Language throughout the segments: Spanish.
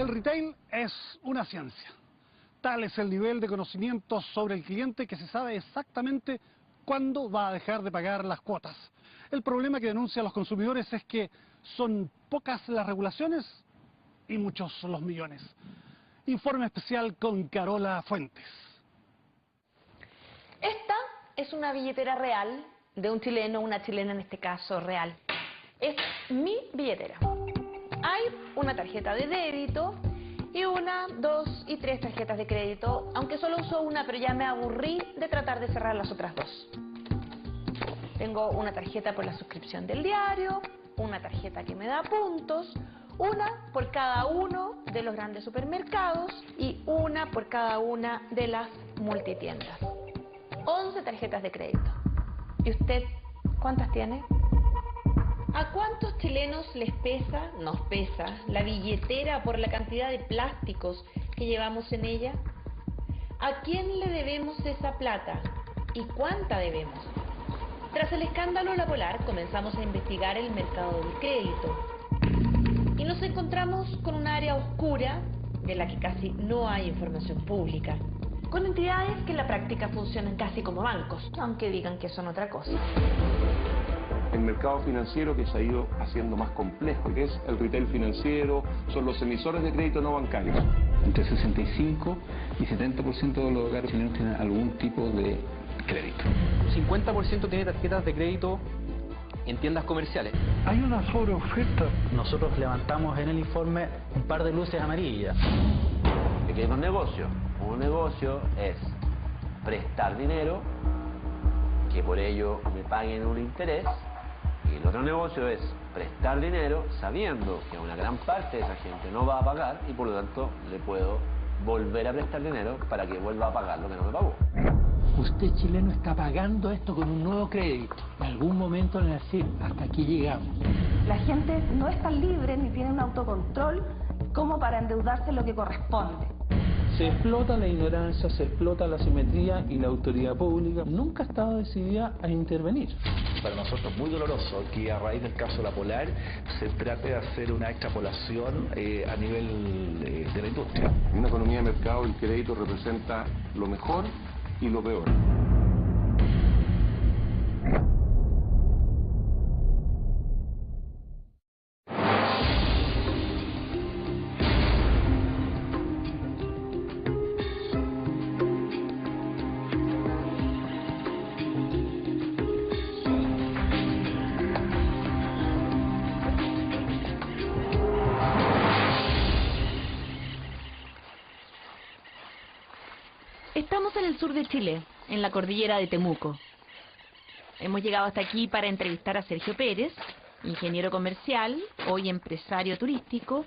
El retail es una ciencia. Tal es el nivel de conocimiento sobre el cliente que se sabe exactamente cuándo va a dejar de pagar las cuotas. El problema que denuncian los consumidores es que son pocas las regulaciones y muchos los millones. Informe especial con Carola Fuentes. Esta es una billetera real de un chileno, una chilena en este caso real. Es mi billetera. Hay una tarjeta de débito y 1, 2 y 3 tarjetas de crédito, aunque solo uso una, pero ya me aburrí de tratar de cerrar las otras 2. Tengo una tarjeta por la suscripción del diario, una tarjeta que me da puntos, una por cada uno de los grandes supermercados y una por cada una de las multitiendas. 11 tarjetas de crédito. ¿Y usted cuántas tiene? ¿A cuántos chilenos nos pesa la billetera por la cantidad de plásticos que llevamos en ella? ¿A quién le debemos esa plata? ¿Y cuánta debemos? Tras el escándalo La Polar comenzamos a investigar el mercado del crédito y nos encontramos con un área oscura de la que casi no hay información pública, con entidades que en la práctica funcionan casi como bancos, aunque digan que son otra cosa. El mercado financiero que se ha ido haciendo más complejo, que es el retail financiero, son los emisores de crédito no bancarios. Entre 65 y 70% de los hogares chilenos tienen algún tipo de crédito. 50% tiene tarjetas de crédito en tiendas comerciales. Hay una sobreoferta. Nosotros levantamos en el informe un par de luces amarillas. ¿Qué es un negocio? Un negocio es prestar dinero, que por ello me paguen un interés, y el otro negocio es prestar dinero sabiendo que una gran parte de esa gente no va a pagar y por lo tanto le puedo volver a prestar dinero para que vuelva a pagar lo que no me pagó. Usted chileno está pagando esto con un nuevo crédito. En algún momento le decir, hasta aquí llegamos. La gente no es tan libre ni tiene un autocontrol como para endeudarse lo que corresponde. Se explota la ignorancia, se explota la asimetría y la autoridad pública nunca ha estado decidida a intervenir. Para nosotros es muy doloroso que a raíz del caso La Polar se trate de hacer una extrapolación a nivel de la industria. En una economía de mercado el crédito representa lo mejor y lo peor. Estamos en el sur de Chile, en la cordillera de Temuco. Hemos llegado hasta aquí para entrevistar a Sergio Pérez, ingeniero comercial, hoy empresario turístico,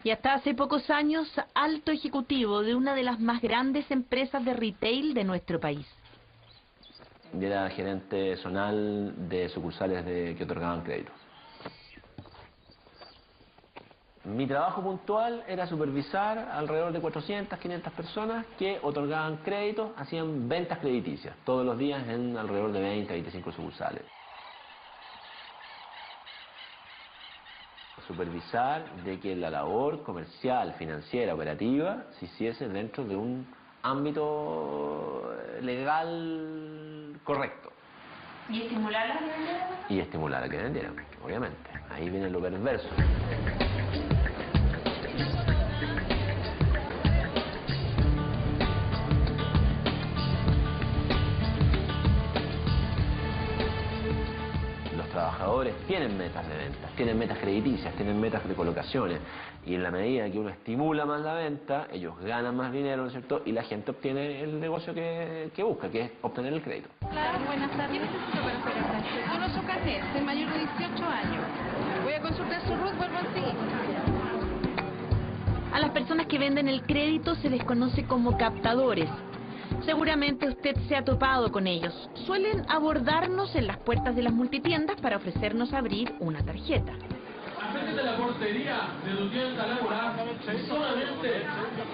y hasta hace pocos años alto ejecutivo de una de las más grandes empresas de retail de nuestro país. Yo era gerente zonal de sucursales que otorgaban crédito. Mi trabajo puntual era supervisar alrededor de 400, 500 personas que otorgaban créditos, hacían ventas crediticias, todos los días en alrededor de 20, 25 sucursales. Supervisar de que la labor comercial, financiera, operativa, se hiciese dentro de un ámbito legal correcto. ¿Y estimular a que vendieran? Y estimular a que vendieran, obviamente. Ahí viene lo perverso. Trabajadores tienen metas de ventas, tienen metas crediticias, tienen metas de colocaciones, y en la medida que uno estimula más la venta, ellos ganan más dinero, ¿no es cierto? Y la gente obtiene el negocio que busca, que es obtener el crédito. Claro, buenas tardes. ¿Qué necesito para operar? Solo su carnet, soy mayor de 18 años. Voy a consultar su RUT, vuelvo así. A las personas que venden el crédito se les conoce como captadores. Seguramente usted se ha topado con ellos. Suelen abordarnos en las puertas de las multitiendas para ofrecernos abrir una tarjeta. Acérquese a la portería de tu tienda laboral solamente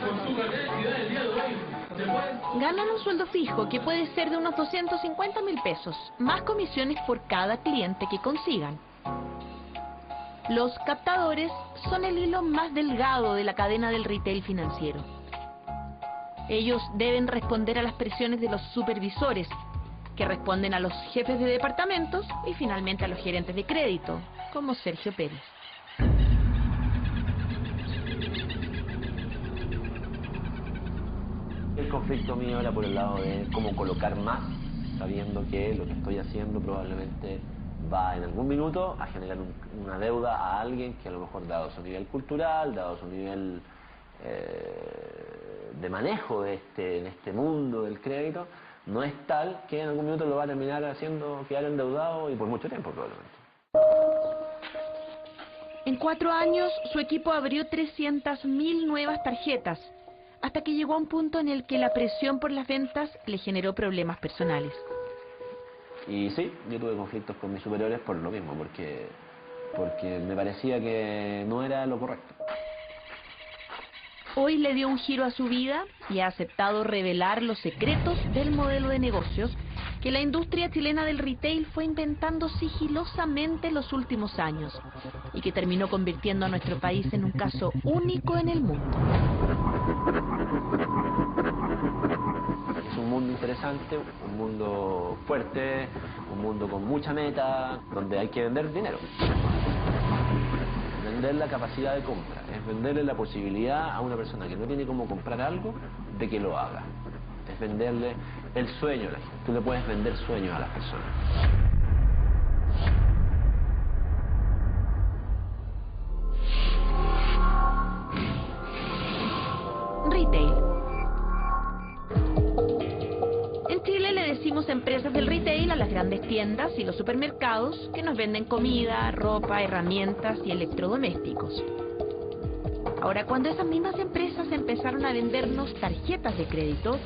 con su carnet de identidad del día de hoy. Ganan un sueldo fijo que puede ser de unos 250.000 pesos, más comisiones por cada cliente que consigan. Los captadores son el hilo más delgado de la cadena del retail financiero. Ellos deben responder a las presiones de los supervisores, que responden a los jefes de departamentos y finalmente a los gerentes de crédito, como Sergio Pérez. El conflicto mío era por el lado de cómo colocar más, sabiendo que lo que estoy haciendo probablemente va en algún minuto a generar una deuda a alguien que a lo mejor, dado su nivel cultural, dado su nivel de manejo en este mundo del crédito, no es tal que en algún minuto lo va a terminar haciendo quedar endeudado y por mucho tiempo probablemente. En 4 años, su equipo abrió 300.000 nuevas tarjetas, hasta que llegó a un punto en el que la presión por las ventas le generó problemas personales. Y sí, yo tuve conflictos con mis superiores por lo mismo, porque me parecía que no era lo correcto. Hoy le dio un giro a su vida y ha aceptado revelar los secretos del modelo de negocios que la industria chilena del retail fue inventando sigilosamente en los últimos años y que terminó convirtiendo a nuestro país en un caso único en el mundo. Es un mundo interesante, un mundo fuerte, un mundo con mucha meta, donde hay que vender dinero. Vender la capacidad de compra, es venderle la posibilidad a una persona que no tiene cómo comprar algo de que lo haga. Es venderle el sueño a la gente. Tú le puedes vender sueños a las personas. Retail. En Chile le decimos empresas del retail a las grandes tiendas y los supermercados que nos venden comida, ropa, herramientas y electrodomésticos. Ahora, cuando esas mismas empresas empezaron a vendernos tarjetas de crédito,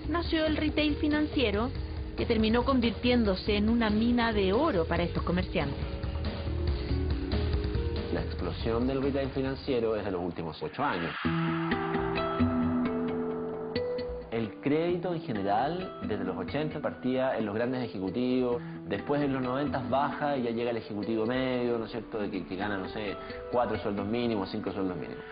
nació el retail financiero, que terminó convirtiéndose en una mina de oro para estos comerciantes. La explosión del retail financiero es de los últimos 8 años. El crédito en general, desde los 80 partía en los grandes ejecutivos, después en los 90 baja y ya llega el ejecutivo medio, ¿no es cierto?, de que gana, no sé, 4 sueldos mínimos, 5 sueldos mínimos.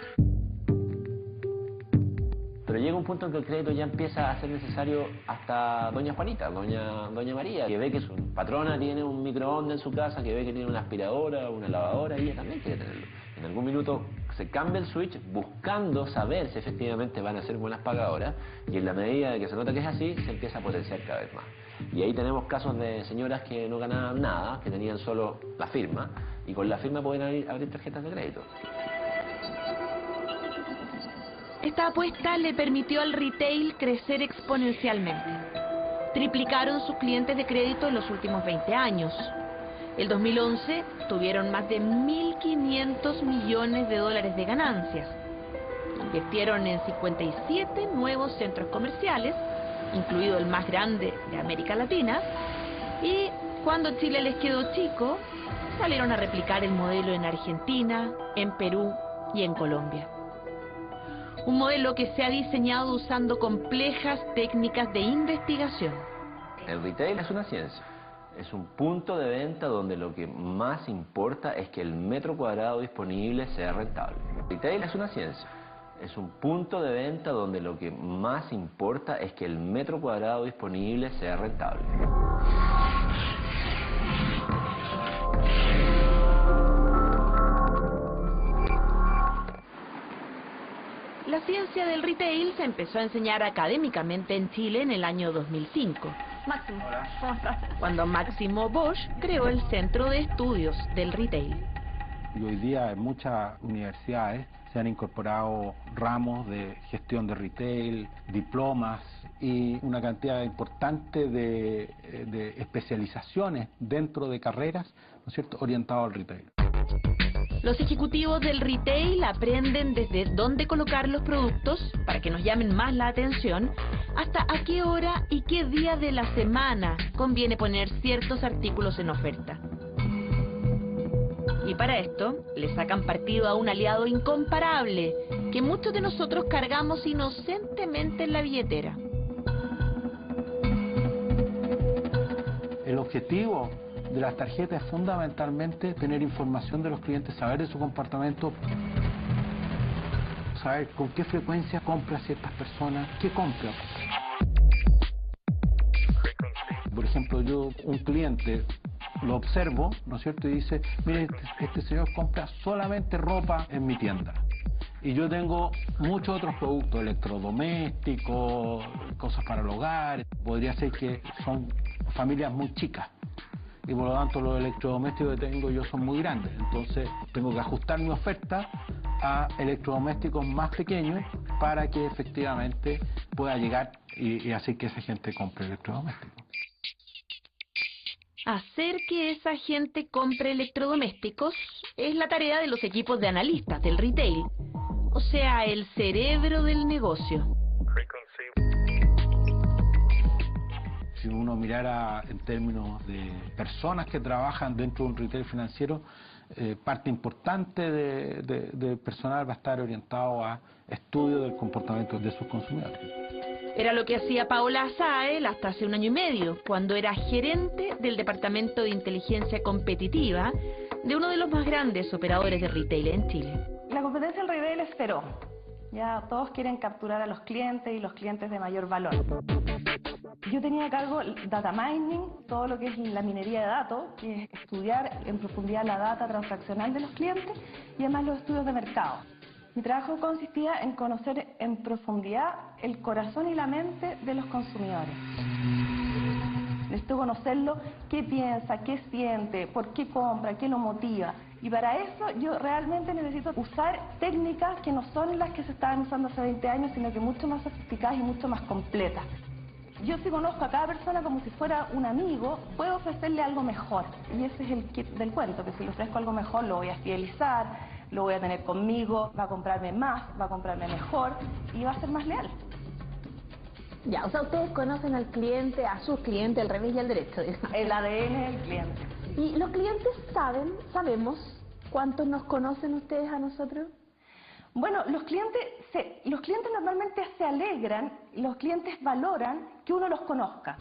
Pero llega un punto en que el crédito ya empieza a ser necesario hasta doña Juanita, doña María, que ve que su patrona tiene un microondas en su casa, que ve que tiene una aspiradora, una lavadora, y ella también quiere tenerlo. En algún minuto se cambia el switch buscando saber si efectivamente van a ser buenas pagadoras, y en la medida de que se nota que es así, se empieza a potenciar cada vez más. Y ahí tenemos casos de señoras que no ganaban nada, que tenían solo la firma, y con la firma pueden abrir tarjetas de crédito. Esta apuesta le permitió al retail crecer exponencialmente. Triplicaron sus clientes de crédito en los últimos 20 años. El 2011 tuvieron más de 1.500 millones de dólares de ganancias. Invirtieron en 57 nuevos centros comerciales, incluido el más grande de América Latina, y cuando Chile les quedó chico, salieron a replicar el modelo en Argentina, en Perú y en Colombia. Un modelo que se ha diseñado usando complejas técnicas de investigación. El retail es una ciencia. Es un punto de venta donde lo que más importa es que el metro cuadrado disponible sea rentable. El retail es una ciencia. Es un punto de venta donde lo que más importa es que el metro cuadrado disponible sea rentable. La ciencia del retail se empezó a enseñar académicamente en Chile en el año 2005. Máximo, ¿cómo estás? Cuando Máximo Bosch creó el Centro de Estudios del Retail. Y hoy día en muchas universidades se han incorporado ramos de gestión de retail, diplomas y una cantidad importante de especializaciones dentro de carreras, ¿no es cierto?, orientadas al retail. Los ejecutivos del retail aprenden desde dónde colocar los productos para que nos llamen más la atención, hasta a qué hora y qué día de la semana conviene poner ciertos artículos en oferta. Y para esto, le sacan partido a un aliado incomparable que muchos de nosotros cargamos inocentemente en la billetera. El objetivo de las tarjetas es fundamentalmente tener información de los clientes, saber de su comportamiento, saber con qué frecuencia compra ciertas personas, qué compra. Por ejemplo, yo, un cliente, lo observo, ¿no es cierto? Y dice, mire, este señor compra solamente ropa en mi tienda. Y yo tengo muchos otros productos, electrodomésticos, cosas para el hogar. Podría ser que son familias muy chicas. Y por lo tanto los electrodomésticos que tengo yo son muy grandes. Entonces tengo que ajustar mi oferta a electrodomésticos más pequeños para que efectivamente pueda llegar y hacer que esa gente compre electrodomésticos. Hacer que esa gente compre electrodomésticos es la tarea de los equipos de analistas del retail, o sea, el cerebro del negocio. Si uno mirara en términos de personas que trabajan dentro de un retail financiero, parte importante de personal va a estar orientado a estudio del comportamiento de sus consumidores. Era lo que hacía Paola Azael hasta hace 1 año y medio, cuando era gerente del Departamento de Inteligencia Competitiva de uno de los más grandes operadores de retail en Chile. La competencia en retail es feroz. Ya todos quieren capturar a los clientes y los clientes de mayor valor. Yo tenía a cargo data mining, todo lo que es la minería de datos, que es estudiar en profundidad la data transaccional de los clientes y además los estudios de mercado. Mi trabajo consistía en conocer en profundidad el corazón y la mente de los consumidores. Necesito conocerlo, qué piensa, qué siente, por qué compra, qué lo motiva. Y para eso yo realmente necesito usar técnicas que no son las que se estaban usando hace 20 años, sino que mucho más sofisticadas y mucho más completas. Yo si conozco a cada persona como si fuera un amigo, puedo ofrecerle algo mejor. Y ese es el kit del cuento, que si le ofrezco algo mejor lo voy a fidelizar, lo voy a tener conmigo, va a comprarme más, va a comprarme mejor y va a ser más leal. Ya, o sea, ustedes conocen al cliente, a sus clientes, al revés y al derecho, digamos. El ADN del cliente. ¿Y los clientes sabemos cuántos nos conocen ustedes a nosotros? Bueno, los clientes normalmente se alegran, los clientes valoran que uno los conozca.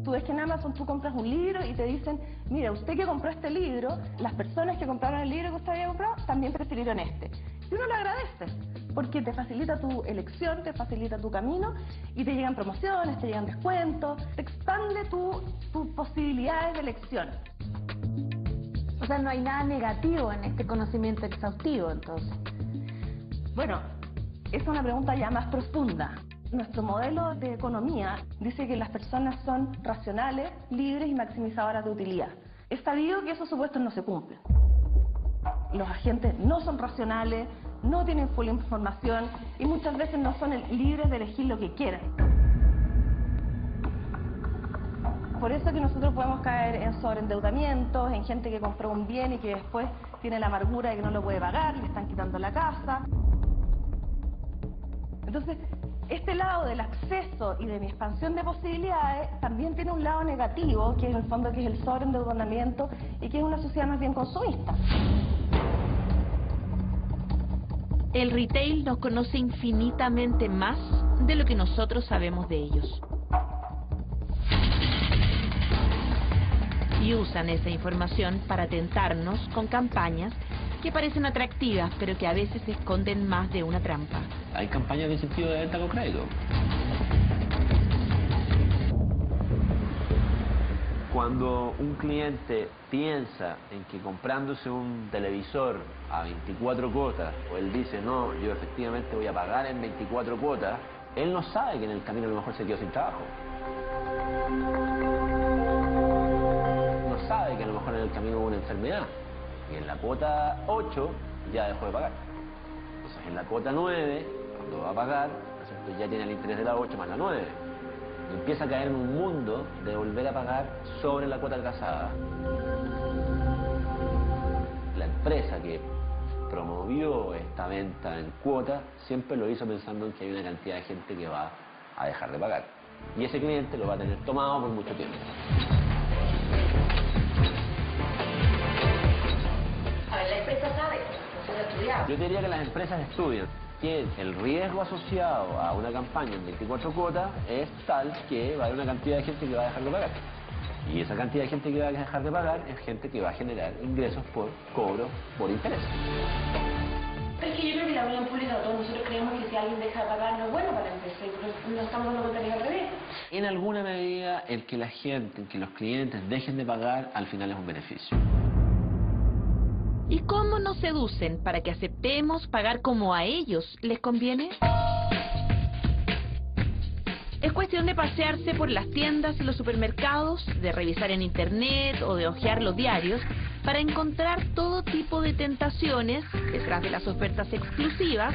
Tú ves que en Amazon tú compras un libro y te dicen, mira, usted que compró este libro, las personas que compraron el libro que usted había comprado también prefirieron este. Y uno lo agradece, porque te facilita tu elección, te facilita tu camino y te llegan promociones, te llegan descuentos, te expande tus posibilidades de elección. O sea, no hay nada negativo en este conocimiento exhaustivo, entonces. Bueno, es una pregunta ya más profunda. Nuestro modelo de economía dice que las personas son racionales, libres y maximizadoras de utilidad. Es sabido que esos supuestos no se cumplen. Los agentes no son racionales, no tienen full información y muchas veces no son libres de elegir lo que quieran. Por eso que nosotros podemos caer en sobreendeudamientos, en gente que compró un bien y que después tiene la amargura de que no lo puede pagar, le están quitando la casa. Entonces, este lado del acceso y de mi expansión de posibilidades también tiene un lado negativo, que en el fondo que es el sobreendeudamiento y que es una sociedad más bien consumista. El retail nos conoce infinitamente más de lo que nosotros sabemos de ellos. Y usan esa información para tentarnos con campañas que parecen atractivas, pero que a veces esconden más de una trampa. Hay campañas de incentivo de venta con crédito. Cuando un cliente piensa en que comprándose un televisor a 24 cuotas, o él dice, no, yo efectivamente voy a pagar en 24 cuotas, él no sabe que en el camino a lo mejor se quedó sin trabajo. No sabe que a lo mejor en el camino hubo una enfermedad. Y en la cuota 8 ya dejó de pagar. Entonces en la cuota 9, cuando va a pagar, ¿no es cierto?, ya tiene el interés de la 8 más la 9. Y empieza a caer en un mundo de volver a pagar sobre la cuota atrasada. La empresa que promovió esta venta en cuota siempre lo hizo pensando en que hay una cantidad de gente que va a dejar de pagar. Y ese cliente lo va a tener tomado por mucho tiempo. A ver, la empresa sabe, no se lo estudiado. Yo diría que las empresas estudian que el riesgo asociado a una campaña en 24 cuotas es tal que va a haber una cantidad de gente que va a dejar de pagar. Y esa cantidad de gente que va a dejar de pagar es gente que va a generar ingresos por cobro por interés. Es que yo creo que la opinión pública, todos nosotros creemos que si alguien deja de pagar no es bueno para la empresa, y no estamos dando cuenta que es al revés. En alguna medida, el que la gente, el que los clientes dejen de pagar, al final es un beneficio. ¿Y cómo nos seducen para que aceptemos pagar como a ellos les conviene? Es cuestión de pasearse por las tiendas y los supermercados, de revisar en internet o de hojear los diarios para encontrar todo tipo de tentaciones detrás de las ofertas exclusivas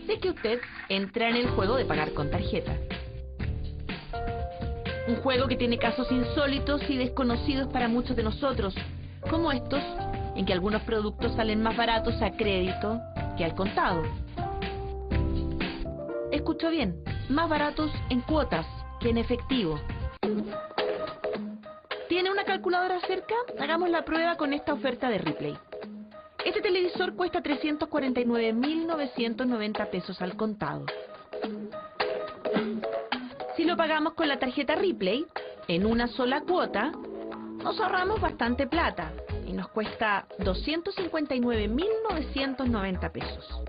de que usted entra en el juego de pagar con tarjeta. Un juego que tiene casos insólitos y desconocidos para muchos de nosotros, como estos, en que algunos productos salen más baratos a crédito que al contado. Escuchó bien, más baratos en cuotas que en efectivo. ¿Tiene una calculadora cerca? Hagamos la prueba con esta oferta de Ripley. Este televisor cuesta 349.990 pesos al contado. Si lo pagamos con la tarjeta Ripley, en una sola cuota, nos ahorramos bastante plata y nos cuesta 259.990 pesos.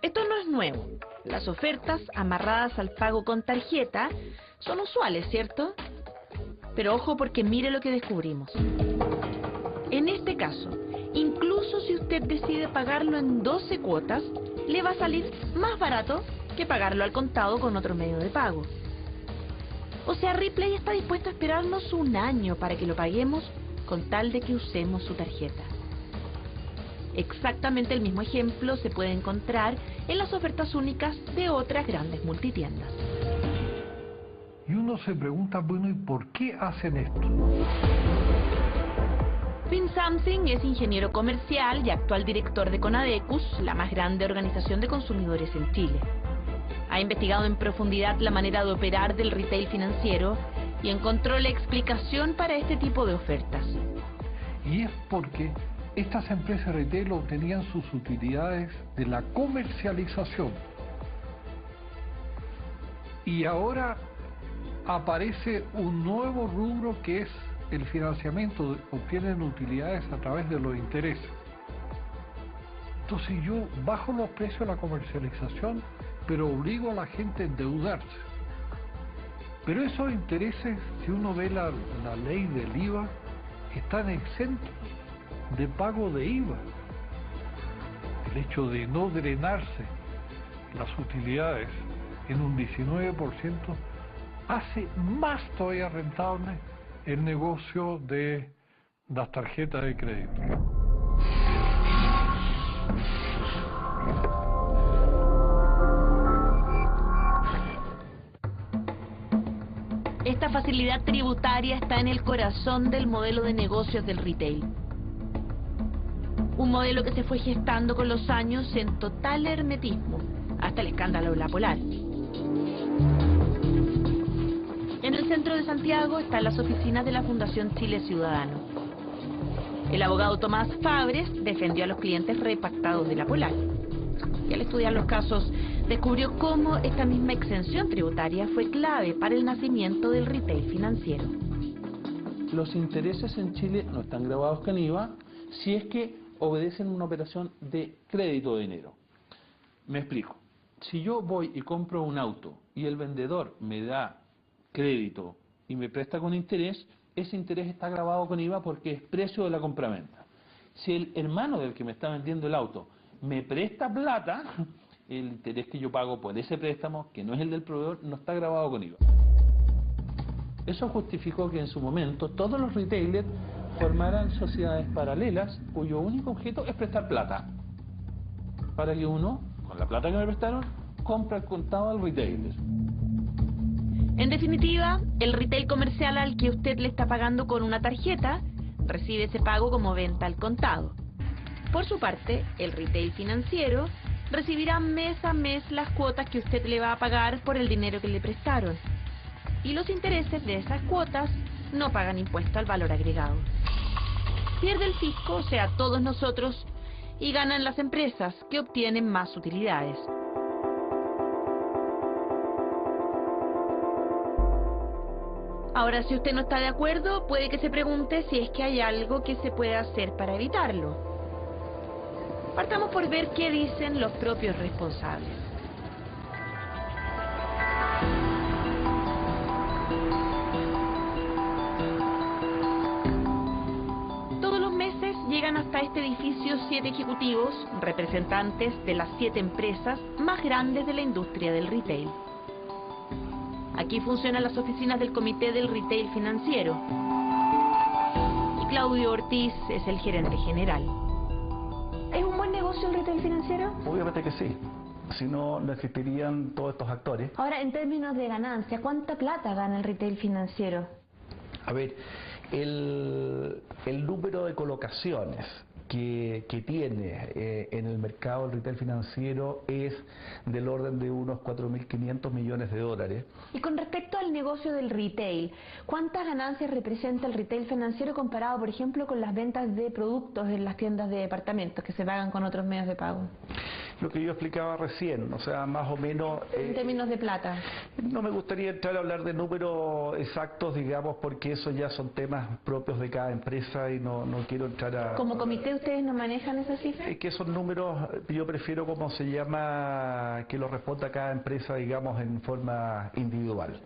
Esto no es nuevo. Las ofertas amarradas al pago con tarjeta son usuales, ¿cierto? Pero ojo, porque mire lo que descubrimos. En este caso, incluso si usted decide pagarlo en 12 cuotas, le va a salir más barato que pagarlo al contado con otro medio de pago. O sea, Ripley está dispuesto a esperarnos un año para que lo paguemos con tal de que usemos su tarjeta. Exactamente el mismo ejemplo se puede encontrar en las ofertas únicas de otras grandes multitiendas. Y uno se pregunta, bueno, ¿y por qué hacen esto? Finn Samsing es ingeniero comercial y actual director de Conadecus, la más grande organización de consumidores en Chile. Ha investigado en profundidad la manera de operar del retail financiero y encontró la explicación para este tipo de ofertas. Y es porque estas empresas retail obtenían sus utilidades de la comercialización. Y ahora aparece un nuevo rubro que es el financiamiento. Obtienen utilidades a través de los intereses. Entonces yo bajo los precios de la comercialización, pero obligo a la gente a endeudarse. Pero esos intereses, si uno ve la ley del IVA, están exentos de pago de IVA. El hecho de no drenarse las utilidades en un 19% hace más todavía rentable el negocio de las tarjetas de crédito. Esta facilidad tributaria está en el corazón del modelo de negocios del retail. Un modelo que se fue gestando con los años en total hermetismo, hasta el escándalo de la Polar. En el centro de Santiago están las oficinas de la Fundación Chile Ciudadano. El abogado Tomás Fabres defendió a los clientes repactados de la Polar. Y al estudiar los casos, descubrió cómo esta misma exención tributaria fue clave para el nacimiento del retail financiero. Los intereses en Chile no están grabados con IVA si es que obedecen una operación de crédito de dinero. Me explico. Si yo voy y compro un auto y el vendedor me da crédito y me presta con interés, ese interés está grabado con IVA porque es precio de la compraventa. Si el hermano del que me está vendiendo el auto me presta plata, el interés que yo pago por ese préstamo, que no es el del proveedor, no está grabado con IVA. Eso justificó que en su momento todos los retailers formaran sociedades paralelas cuyo único objeto es prestar plata, para que uno, con la plata que me prestaron, compre al contado al retailer. En definitiva, el retail comercial al que usted le está pagando con una tarjeta recibe ese pago como venta al contado. Por su parte, el retail financiero recibirá mes a mes las cuotas que usted le va a pagar por el dinero que le prestaron. Y los intereses de esas cuotas no pagan impuesto al valor agregado. Pierde el fisco, o sea, todos nosotros, y ganan las empresas que obtienen más utilidades. Ahora, si usted no está de acuerdo, puede que se pregunte si es que hay algo que se puede hacer para evitarlo. Partamos por ver qué dicen los propios responsables. Todos los meses llegan hasta este edificio 7 ejecutivos, representantes de las 7 empresas más grandes de la industria del retail. Aquí funcionan las oficinas del Comité del Retail Financiero. Y Claudio Ortiz es el gerente general. ¿Es un buen negocio el retail financiero? Obviamente que sí. Si no, no existirían todos estos actores. Ahora, en términos de ganancia, ¿cuánta plata gana el retail financiero? A ver, el número de colocaciones que tiene en el mercado del retail financiero es del orden de unos 4.500 millones de dólares. Y con respecto al negocio del retail, ¿cuántas ganancias representa el retail financiero comparado, por ejemplo, con las ventas de productos en las tiendas de departamentos que se pagan con otros medios de pago? Lo que yo explicaba recién, o sea, más o menos... En términos de plata. No me gustaría entrar a hablar de números exactos, digamos, porque eso ya son temas propios de cada empresa y no quiero entrar a... ¿Como comité ustedes no manejan esas cifras? Es que esos números yo prefiero, como se llama, que lo responda cada empresa, digamos, en forma individual.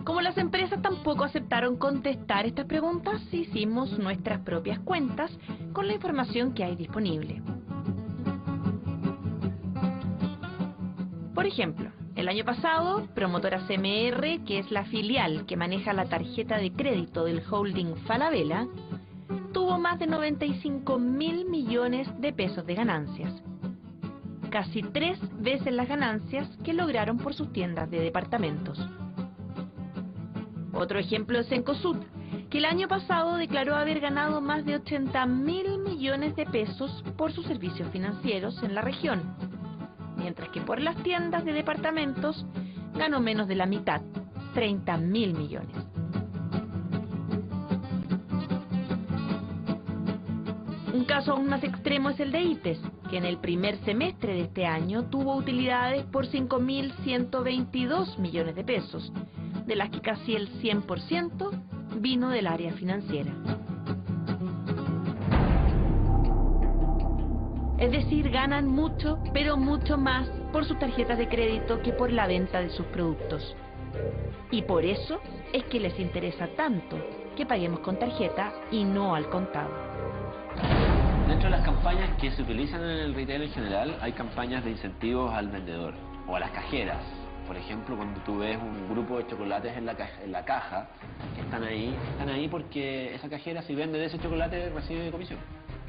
Como las empresas tampoco aceptaron contestar estas preguntas, hicimos nuestras propias cuentas con la información que hay disponible. Por ejemplo, el año pasado, Promotora CMR, que es la filial que maneja la tarjeta de crédito del holding Falabella, tuvo más de 95.000 millones de pesos de ganancias. Casi 3 veces las ganancias que lograron por sus tiendas de departamentos. Otro ejemplo es Cencosud, que el año pasado declaró haber ganado más de 80.000 millones de pesos por sus servicios financieros en la región, mientras que por las tiendas de departamentos ganó menos de la mitad, 30.000 millones. Un caso aún más extremo es el de ITES, que en el primer semestre de este año tuvo utilidades por 5.122 millones de pesos, de las que casi el 100% vino del área financiera. Es decir, ganan mucho, pero mucho más por sus tarjetas de crédito que por la venta de sus productos. Y por eso es que les interesa tanto que paguemos con tarjeta y no al contado. Dentro de las campañas que se utilizan en el retail en general, hay campañas de incentivos al vendedor o a las cajeras. Por ejemplo, cuando tú ves un grupo de chocolates en la caja, que están ahí porque esa cajera, si vende de ese chocolate, recibe comisión.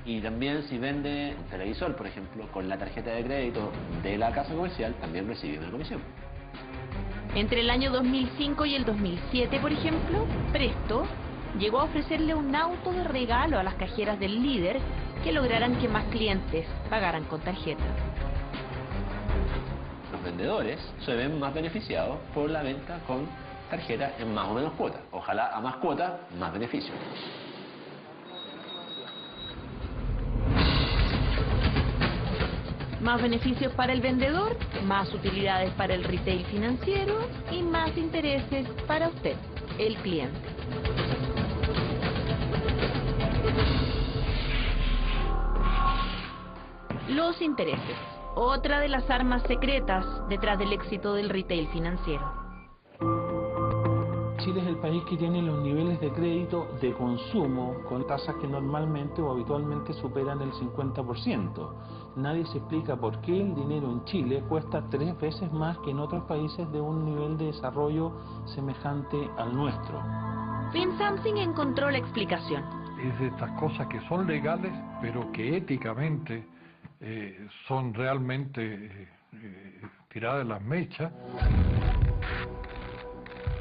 Y también si vende un televisor, por ejemplo, con la tarjeta de crédito de la casa comercial, también recibe una comisión. Entre el año 2005 y el 2007, por ejemplo, Presto llegó a ofrecerle un auto de regalo a las cajeras del líder que lograran que más clientes pagaran con tarjeta. Los vendedores se ven más beneficiados por la venta con tarjeta en más o menos cuotas. Ojalá a más cuotas, más beneficios. Más beneficios para el vendedor, más utilidades para el retail financiero y más intereses para usted, el cliente. Los intereses, otra de las armas secretas detrás del éxito del retail financiero. Chile es el país que tiene los niveles de crédito de consumo con tasas que normalmente o habitualmente superan el 50%. Nadie se explica por qué el dinero en Chile cuesta 3 veces más que en otros países de un nivel de desarrollo semejante al nuestro. FinSomething encontró la explicación. Es de estas cosas que son legales, pero que éticamente son realmente tiradas de las mechas.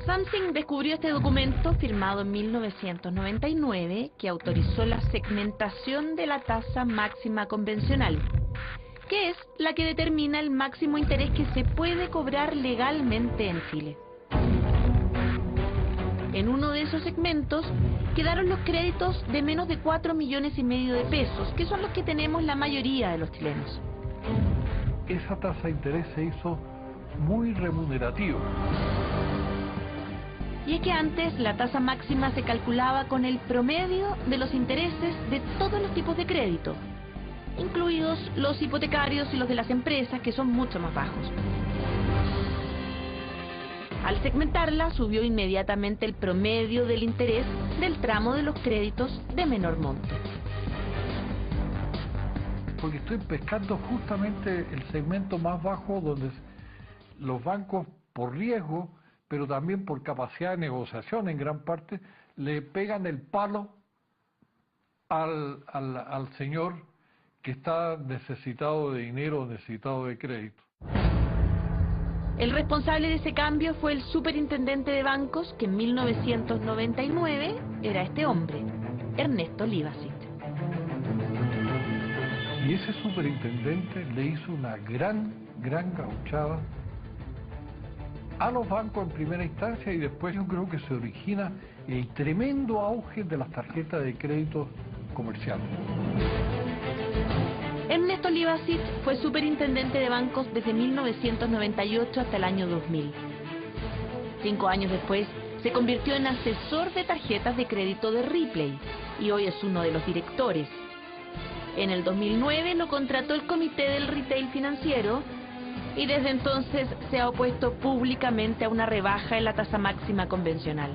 Something descubrió este documento firmado en 1999 que autorizó la segmentación de la tasa máxima convencional, que es la que determina el máximo interés que se puede cobrar legalmente en Chile. En uno de esos segmentos quedaron los créditos de menos de 4,5 millones de pesos, que son los que tenemos la mayoría de los chilenos. Esa tasa de interés se hizo muy remunerativa. Y es que antes la tasa máxima se calculaba con el promedio de los intereses de todos los tipos de crédito, incluidos los hipotecarios y los de las empresas, que son mucho más bajos. Al segmentarla, subió inmediatamente el promedio del interés del tramo de los créditos de menor monte. Porque estoy pescando justamente el segmento más bajo, donde los bancos, por riesgo, pero también por capacidad de negociación en gran parte, le pegan el palo al señor que está necesitado de dinero, necesitado de crédito. El responsable de ese cambio fue el superintendente de bancos, que en 1999 era este hombre, Ernesto Libasit. Y ese superintendente le hizo una gran gauchada a los bancos en primera instancia, y después yo creo que se origina el tremendo auge de las tarjetas de crédito comerciales. Ernesto Libasit fue superintendente de bancos desde 1998 hasta el año 2000. 5 años después se convirtió en asesor de tarjetas de crédito de Ripley y hoy es uno de los directores. En el 2009 lo contrató el Comité del Retail Financiero y desde entonces se ha opuesto públicamente a una rebaja en la tasa máxima convencional.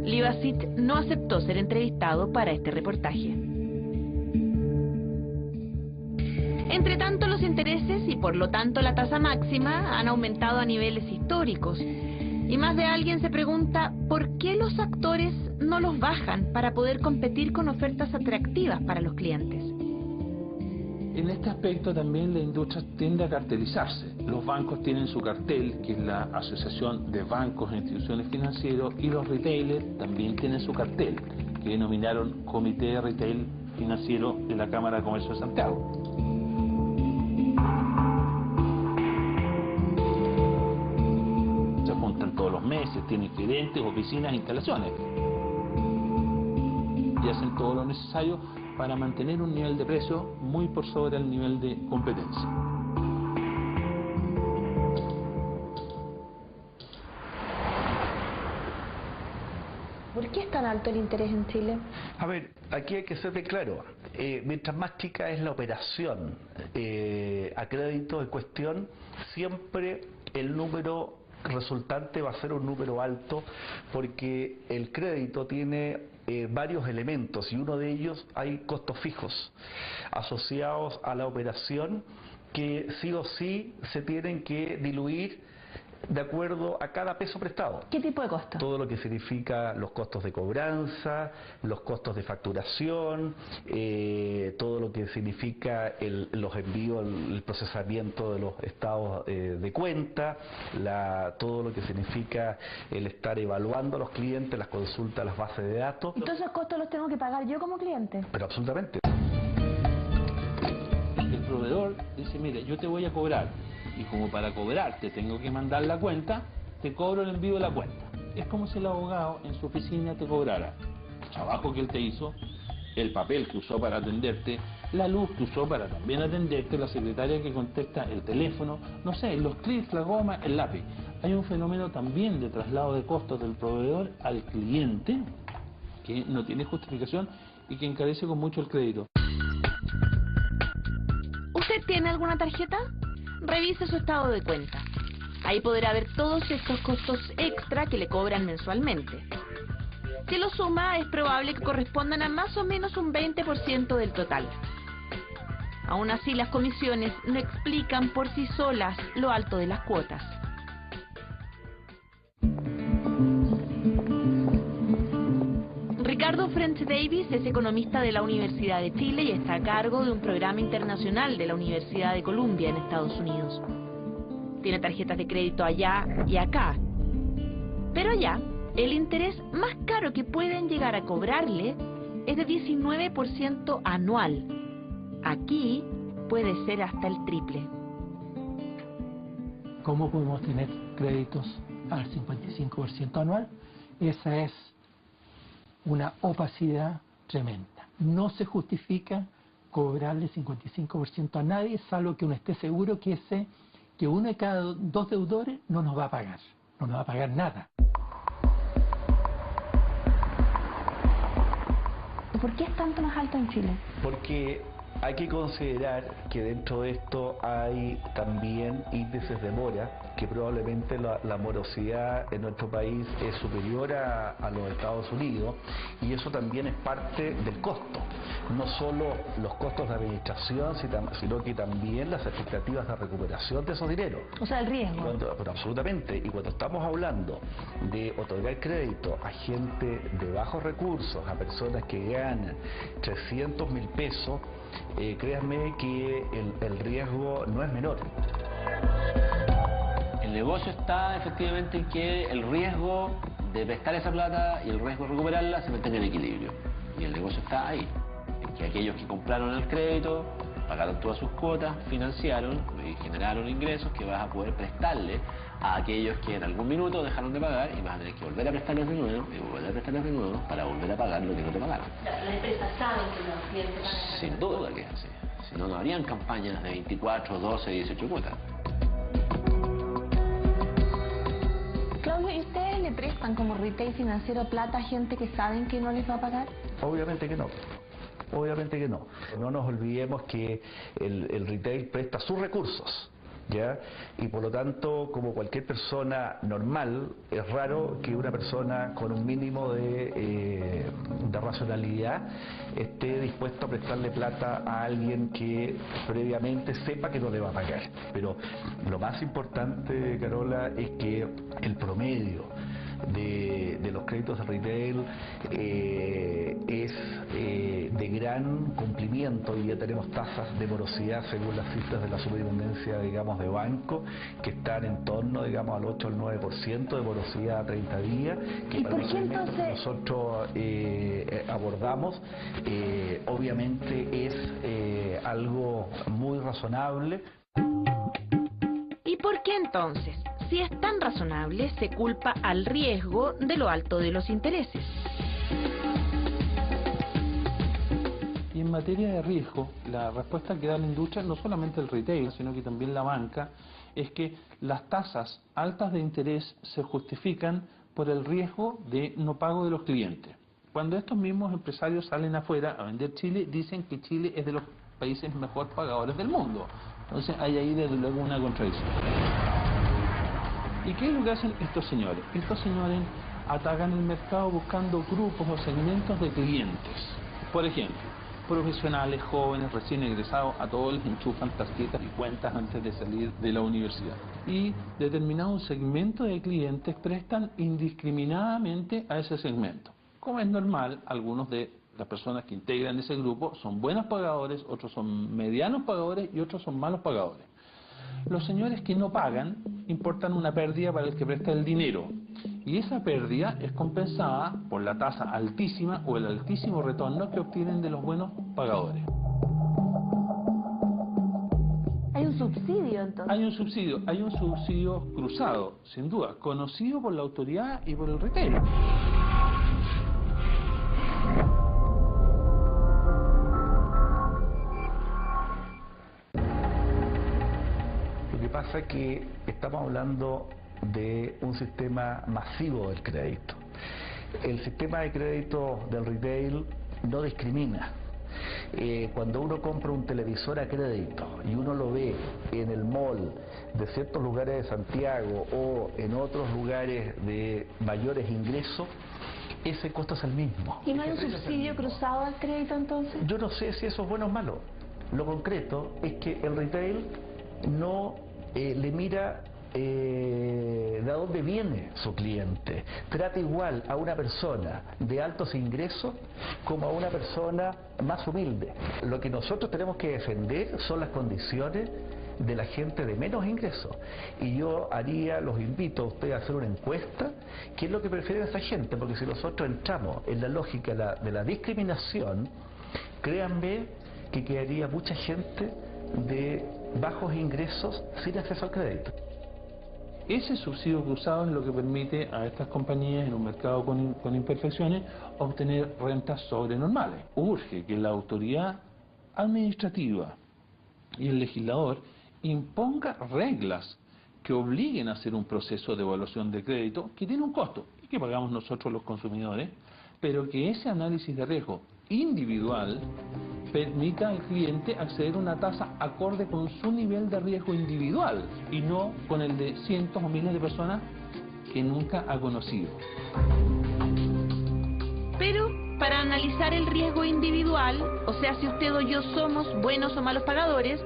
Libasit no aceptó ser entrevistado para este reportaje. Entre tanto, los intereses y por lo tanto la tasa máxima han aumentado a niveles históricos. Y más de alguien se pregunta por qué los actores no los bajan para poder competir con ofertas atractivas para los clientes. En este aspecto también la industria tiende a cartelizarse. Los bancos tienen su cartel, que es la Asociación de Bancos e Instituciones Financieras, y los retailers también tienen su cartel, que denominaron Comité de Retail Financiero de la Cámara de Comercio de Santiago. Se juntan todos los meses, tienen gerentes, oficinas, instalaciones, y hacen todo lo necesario para mantener un nivel de precio muy por sobre el nivel de competencia. ¿Por qué es tan alto el interés en Chile? A ver, aquí hay que ser de claro. Mientras más chica es la operación a crédito en cuestión, siempre el número resultante va a ser un número alto, porque el crédito tiene varios elementos y uno de ellos hay costos fijos asociados a la operación que sí o sí se tienen que diluir de acuerdo a cada peso prestado. ¿Qué tipo de costos? Todo lo que significa los costos de cobranza, los costos de facturación, todo lo que significa los envíos, el procesamiento de los estados de cuenta, todo lo que significa el estar evaluando a los clientes, las consultas a las bases de datos. ¿Y todos esos costos los tengo que pagar yo como cliente? Pero absolutamente. El proveedor dice, mire, yo te voy a cobrar, y como para cobrarte tengo que mandar la cuenta, te cobro el envío de la cuenta. Es como si el abogado en su oficina te cobrara el trabajo que él te hizo, el papel que usó para atenderte, la luz que usó para también atenderte, la secretaria que contesta el teléfono, no sé, los clics, la goma, el lápiz. Hay un fenómeno también de traslado de costos del proveedor al cliente que no tiene justificación y que encarece con mucho el crédito. ¿Usted tiene alguna tarjeta? Revise su estado de cuenta. Ahí podrá ver todos estos costos extra que le cobran mensualmente. Si lo suma, es probable que correspondan a más o menos un 20% del total. Aún así, las comisiones no explican por sí solas lo alto de las cuotas. Ricardo French Davis es economista de la Universidad de Chile y está a cargo de un programa internacional de la Universidad de Columbia en Estados Unidos. Tiene tarjetas de crédito allá y acá. Pero allá, el interés más caro que pueden llegar a cobrarle es de 19% anual. Aquí puede ser hasta el triple. ¿Cómo podemos tener créditos al 55% anual? Esa es una opacidad tremenda. No se justifica cobrarle 55% a nadie, salvo que uno esté seguro que uno de cada 2 deudores no nos va a pagar. o no va a pagar nada. ¿Por qué es tanto más alto en Chile? Porque hay que considerar que dentro de esto hay también índices de mora, que probablemente la morosidad en nuestro país es superior a los Estados Unidos, y eso también es parte del costo. No solo los costos de administración, sino que también las expectativas de recuperación de esos dineros. O sea, el riesgo. Pero absolutamente. Y cuando estamos hablando de otorgar crédito a gente de bajos recursos, a personas que ganan 300.000 pesos, créanme que el riesgo no es menor. El negocio está efectivamente en que el riesgo de prestar esa plata y el riesgo de recuperarla se mantenga en equilibrio. Y el negocio está ahí, en que aquellos que compraron el crédito, pagaron todas sus cuotas, financiaron y generaron ingresos que vas a poder prestarle a aquellos que en algún minuto dejaron de pagar y vas a tener que volver a prestarles de nuevo y volver a prestarles de nuevo para volver a pagar lo que no te pagaron. Las empresas saben que los clientes van a... Sin duda que es así. Si no, no harían campañas de 24, 12, 18 cuotas. Claudio, ¿y ustedes le prestan como retail financiero plata a gente que saben que no les va a pagar? Obviamente que no. Obviamente que no. No nos olvidemos que el retail presta sus recursos, ¿ya? Y por lo tanto, como cualquier persona normal, es raro que una persona con un mínimo de racionalidad esté dispuesto a prestarle plata a alguien que previamente sepa que no le va a pagar. Pero lo más importante, Carola, es que el promedio de los créditos de retail es de gran cumplimiento, y ya tenemos tasas de morosidad según las cifras de la superintendencia, digamos, de banco, que están en torno, digamos, al 8 al 9% de morosidad a 30 días, que para los segmentos que nosotros abordamos, obviamente es algo muy razonable. ¿Y por qué entonces, si es tan razonable, se culpa al riesgo de lo alto de los intereses? Y en materia de riesgo, la respuesta que da la industria, no solamente el retail, sino que también la banca, es que las tasas altas de interés se justifican por el riesgo de no pago de los clientes. Cuando estos mismos empresarios salen afuera a vender Chile, dicen que Chile es de los países mejor pagadores del mundo. Entonces hay ahí desde luego una contradicción. ¿Y qué es lo que hacen estos señores? Estos señores atacan el mercado buscando grupos o segmentos de clientes. Por ejemplo, profesionales jóvenes recién egresados, a todos les enchufan tarjetas y cuentas antes de salir de la universidad. Y determinado segmento de clientes prestan indiscriminadamente a ese segmento. Como es normal, algunos de las personas que integran ese grupo son buenos pagadores, otros son medianos pagadores y otros son malos pagadores. Los señores que no pagan importan una pérdida para el que presta el dinero, y esa pérdida es compensada por la tasa altísima o el altísimo retorno que obtienen de los buenos pagadores. ¿Hay un subsidio entonces? Hay un subsidio cruzado, sin duda, conocido por la autoridad y por el retail. Lo que pasa es que estamos hablando de un sistema masivo del crédito. El sistema de crédito del retail no discrimina. Cuando uno compra un televisor a crédito y uno lo ve en el mall de ciertos lugares de Santiago o en otros lugares de mayores ingresos, ese costo es el mismo. ¿Y no hay un subsidio cruzado al crédito entonces? Yo no sé si eso es bueno o malo. Lo concreto es que el retail no le mira de dónde viene su cliente. Trata igual a una persona de altos ingresos como a una persona más humilde. Lo que nosotros tenemos que defender son las condiciones de la gente de menos ingresos. Y yo los invito a ustedes a hacer una encuesta, qué es lo que prefiere esa gente, porque si nosotros entramos en la lógica de la discriminación, créanme que quedaría mucha gente de bajos ingresos sin acceso al crédito. Ese subsidio cruzado es lo que permite a estas compañías en un mercado con imperfecciones obtener rentas sobrenormales. Urge que la autoridad administrativa y el legislador imponga reglas que obliguen a hacer un proceso de evaluación de crédito que tiene un costo y que pagamos nosotros los consumidores, pero que ese análisis de riesgo individual permita al cliente acceder a una tasa acorde con su nivel de riesgo individual y no con el de cientos o miles de personas que nunca ha conocido. Pero para analizar el riesgo individual, o sea, si usted o yo somos buenos o malos pagadores,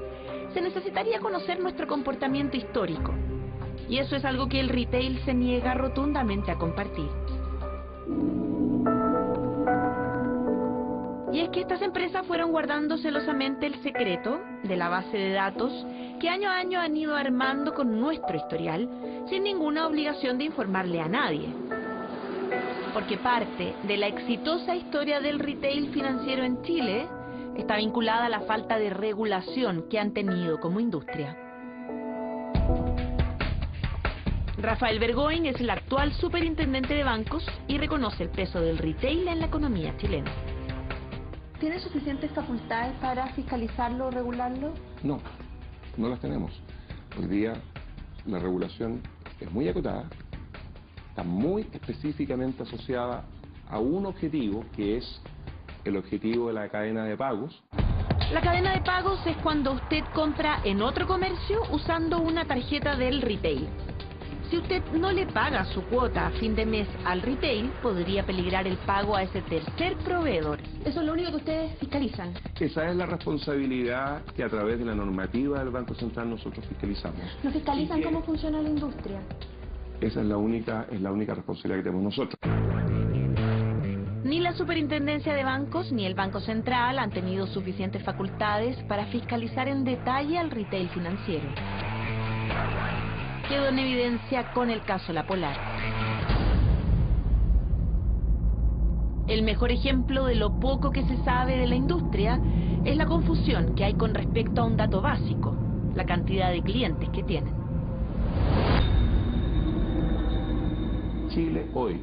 se necesitaría conocer nuestro comportamiento histórico. Y eso es algo que el retail se niega rotundamente a compartir. Y es que estas empresas fueron guardando celosamente el secreto de la base de datos que año a año han ido armando con nuestro historial, sin ninguna obligación de informarle a nadie. Porque parte de la exitosa historia del retail financiero en Chile está vinculada a la falta de regulación que han tenido como industria. Rafael Bergoin es el actual superintendente de bancos y reconoce el peso del retail en la economía chilena. ¿Tiene suficientes facultades para fiscalizarlo o regularlo? No, no las tenemos. Hoy día la regulación es muy acotada, está muy específicamente asociada a un objetivo que es el objetivo de la cadena de pagos. La cadena de pagos es cuando usted compra en otro comercio usando una tarjeta del retail. Si usted no le paga su cuota a fin de mes al retail, podría peligrar el pago a ese tercer proveedor. ¿Eso es lo único que ustedes fiscalizan? Esa es la responsabilidad que a través de la normativa del Banco Central nosotros fiscalizamos. ¿No fiscalizan cómo funciona la industria? Esa es la única responsabilidad que tenemos nosotros. Ni la Superintendencia de Bancos ni el Banco Central han tenido suficientes facultades para fiscalizar en detalle al retail financiero. Quedó en evidencia con el caso La Polar. El mejor ejemplo de lo poco que se sabe de la industria es la confusión que hay con respecto a un dato básico, la cantidad de clientes que tienen. Chile hoy,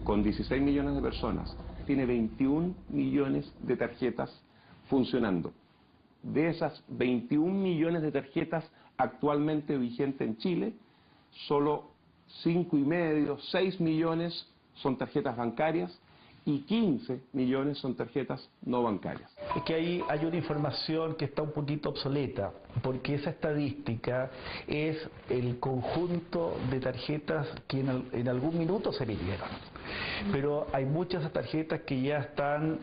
con 16 millones de personas, tiene 21 millones de tarjetas funcionando. De esas 21 millones de tarjetas actualmente vigentes en Chile, solo 5,5, 6 millones son tarjetas bancarias y 15 millones son tarjetas no bancarias. Es que ahí hay una información que está un poquito obsoleta, porque esa estadística es el conjunto de tarjetas que en algún minuto se emitieron. Pero hay muchas tarjetas que ya están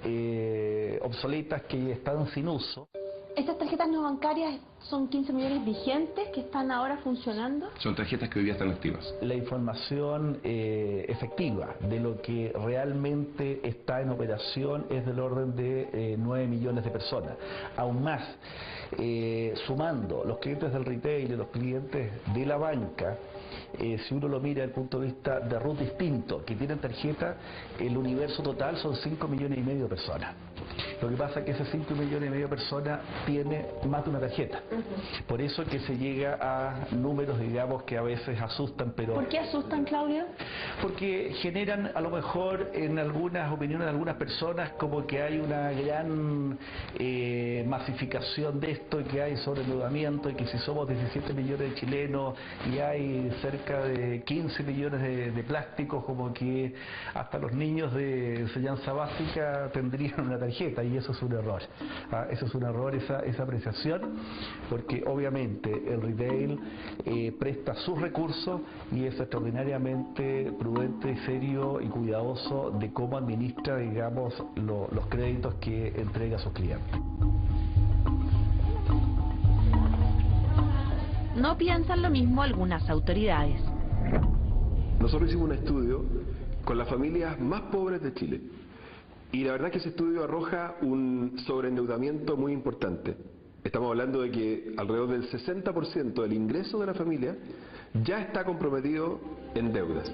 obsoletas, que están sin uso. ¿Estas tarjetas no bancarias son 15 millones vigentes que están ahora funcionando? Son tarjetas que hoy día están activas. La información efectiva de lo que realmente está en operación es del orden de 9 millones de personas. Aún más, sumando los clientes del retail y los clientes de la banca, si uno lo mira desde el punto de vista de RUT distinto, que tienen tarjeta, el universo total son 5,5 millones de personas. Lo que pasa es que esas 5,5 millones de personas tiene más de una tarjeta. Por eso es que se llega a números, digamos, que a veces asustan, pero... ¿Por qué asustan, Claudio? Porque generan, a lo mejor, en algunas opiniones de algunas personas, como que hay una gran masificación de esto, y que hay sobreendeudamiento, y que si somos 17 millones de chilenos y hay cerca de 15 millones de plásticos, como que hasta los niños de enseñanza básica tendrían una tarjeta, y eso es un error. Eso es un error, esa apreciación, porque obviamente el retail presta sus recursos y es extraordinariamente prudente, serio y cuidadoso de cómo administra, digamos, los créditos que entrega a sus clientes. No piensan lo mismo algunas autoridades. Nosotros hicimos un estudio con las familias más pobres de Chile y la verdad es que ese estudio arroja un sobreendeudamiento muy importante. Estamos hablando de que alrededor del 60% del ingreso de la familia ya está comprometido en deudas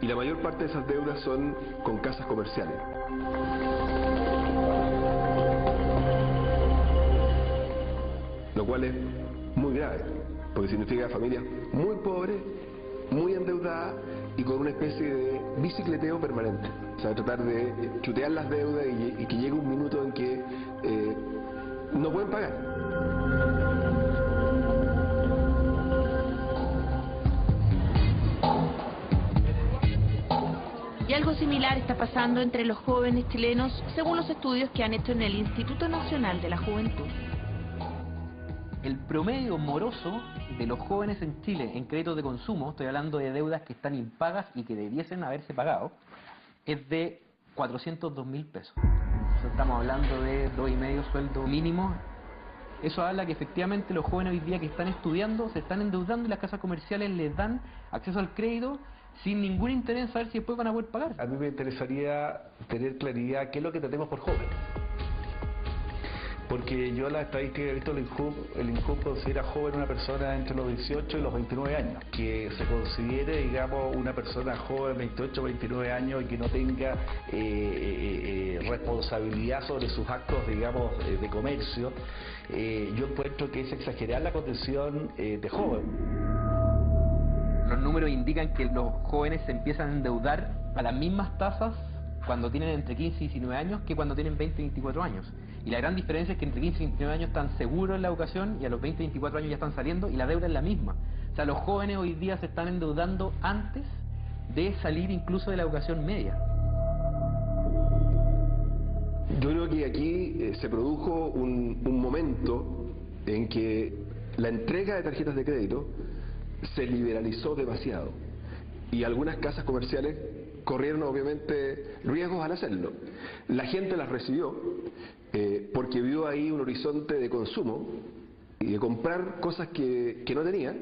y la mayor parte de esas deudas son con casas comerciales. Lo cual es muy grave, porque significa familias muy pobres, muy endeudadas y con una especie de bicicleteo permanente. O sea, tratar de chutear las deudas y que llegue un minuto en que no pueden pagar. Y algo similar está pasando entre los jóvenes chilenos, según los estudios que han hecho en el Instituto Nacional de la Juventud. El promedio moroso de los jóvenes en Chile en créditos de consumo, estoy hablando de deudas que están impagas y que debiesen haberse pagado, es de 402.000 pesos. Entonces, estamos hablando de 2,5 sueldo mínimo. Eso habla que efectivamente los jóvenes hoy día que están estudiando se están endeudando y las casas comerciales les dan acceso al crédito sin ningún interés en saber si después van a poder pagar. A mí me interesaría tener claridad qué es lo que tenemos por jóvenes. Porque yo la estadística que he visto, el INJUB considera joven una persona entre los 18 y los 29 años. Que se considere, digamos, una persona joven, 28 o 29 años y que no tenga responsabilidad sobre sus actos, digamos, de comercio. Yo encuentro que es exagerar la condición de joven. Los números indican que los jóvenes se empiezan a endeudar a las mismas tasas cuando tienen entre 15 y 19 años que cuando tienen 20 y 24 años. Y la gran diferencia es que entre 15 y 29 años están seguros en la educación y a los 20 y 24 años ya están saliendo y la deuda es la misma. O sea, los jóvenes hoy día se están endeudando antes de salir incluso de la educación media. Yo creo que aquí se produjo un momento en que la entrega de tarjetas de crédito se liberalizó demasiado y algunas casas comerciales corrieron obviamente riesgos al hacerlo. La gente las recibió porque vio ahí un horizonte de consumo y de comprar cosas que no tenía,